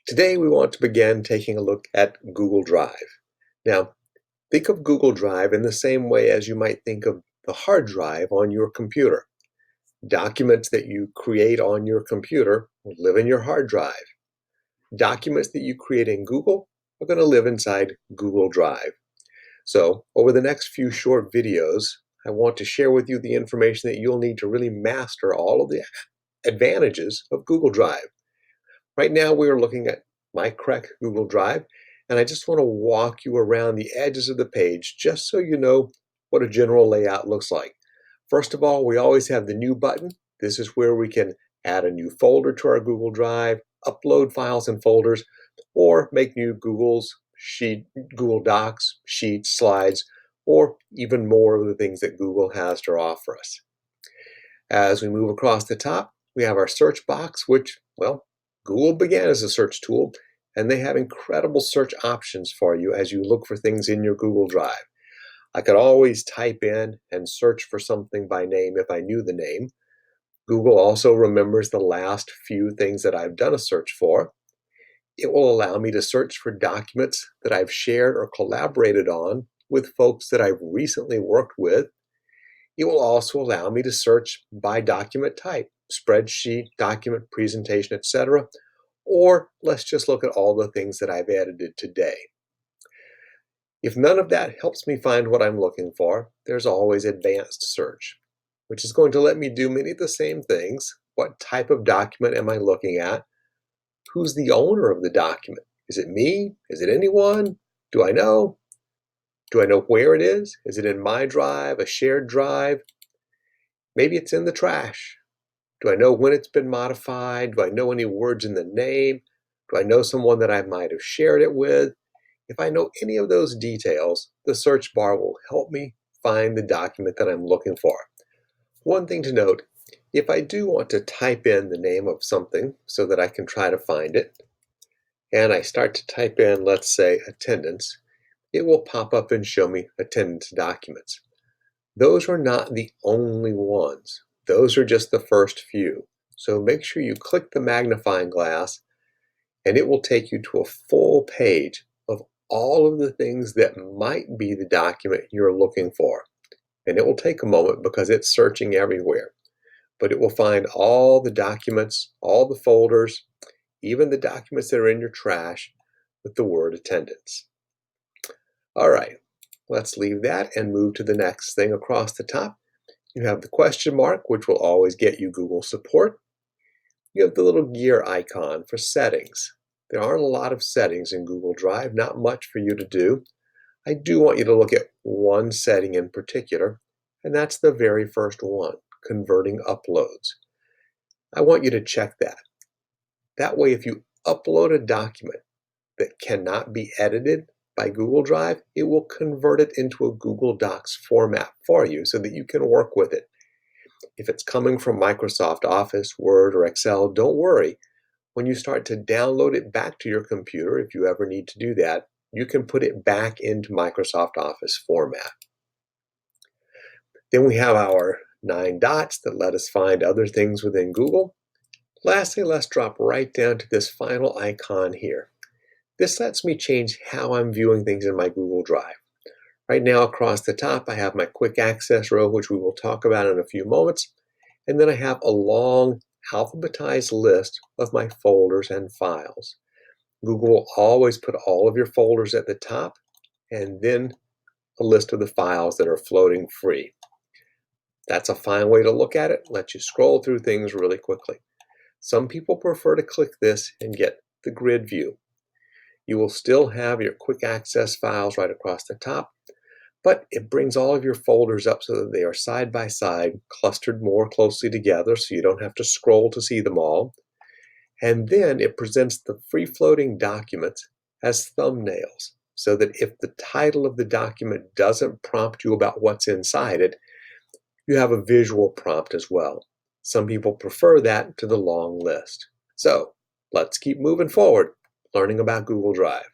Today we want to begin taking a look at Google Drive. Now, think of Google Drive in the same way as you might think of the hard drive on your computer. Documents that you create on your computer will live in your hard drive. Documents that you create in Google are going to live inside Google Drive. So, over the next few short videos, I want to share with you the information that you'll need to really master all of the advantages of Google Drive. Right now, we are looking at my correct Google Drive, and I just want to walk you around the edges of the page just so you know what a general layout looks like. First of all, we always have the New button. This is where we can add a new folder to our Google Drive, upload files and folders, or make new Google Docs, Sheets, Slides, or even more of the things that Google has to offer us. As we move across the top, we have our search box, which, well, Google began as a search tool, and they have incredible search options for you as you look for things in your Google Drive. I could always type in and search for something by name if I knew the name. Google also remembers the last few things that I've done a search for. It will allow me to search for documents that I've shared or collaborated on with folks that I've recently worked with. It will also allow me to search by document type, spreadsheet, document, presentation, etc. Or let's just look at all the things that I've edited today. If none of that helps me find what I'm looking for, there's always advanced search, which is going to let me do many of the same things. What type of document am I looking at? Who's the owner of the document? Is it me? Is it anyone? Do I know? Do I know where it is? Is it in my drive, a shared drive? Maybe it's in the trash. Do I know when it's been modified? Do I know any words in the name? Do I know someone that I might have shared it with? If I know any of those details, the search bar will help me find the document that I'm looking for. One thing to note, if I do want to type in the name of something so that I can try to find it, and I start to type in, let's say, attendance, it will pop up and show me attendance documents. Those are not the only ones. Those are just the first few. So make sure you click the magnifying glass and it will take you to a full page of all of the things that might be the document you're looking for. And it will take a moment because it's searching everywhere. But it will find all the documents, all the folders, even the documents that are in your trash with the word attendance. All right, let's leave that and move to the next thing across the top. You have the question mark, which will always get you Google support. You have the little gear icon for settings. There aren't a lot of settings in Google Drive, not much for you to do. I do want you to look at one setting in particular, and that's the very first one, converting uploads. I want you to check that. That way, if you upload a document that cannot be edited by Google Drive, it will convert it into a Google Docs format for you so that you can work with it. If it's coming from Microsoft Office, Word, or Excel, don't worry. When you start to download it back to your computer, if you ever need to do that, you can put it back into Microsoft Office format. Then we have our 9 dots that let us find other things within Google. Lastly, let's drop right down to this final icon here. This lets me change how I'm viewing things in my Google Drive. Right now across the top, I have my quick access row, which we will talk about in a few moments. And then I have a long alphabetized list of my folders and files. Google will always put all of your folders at the top and then a list of the files that are floating free. That's a fine way to look at it. Let you scroll through things really quickly. Some people prefer to click this and get the grid view. You will still have your quick access files right across the top, but it brings all of your folders up so that they are side by side, clustered more closely together so you don't have to scroll to see them all. And then it presents the free-floating documents as thumbnails so that if the title of the document doesn't prompt you about what's inside it, you have a visual prompt as well. Some people prefer that to the long list. So let's keep moving forward, learning about Google Drive.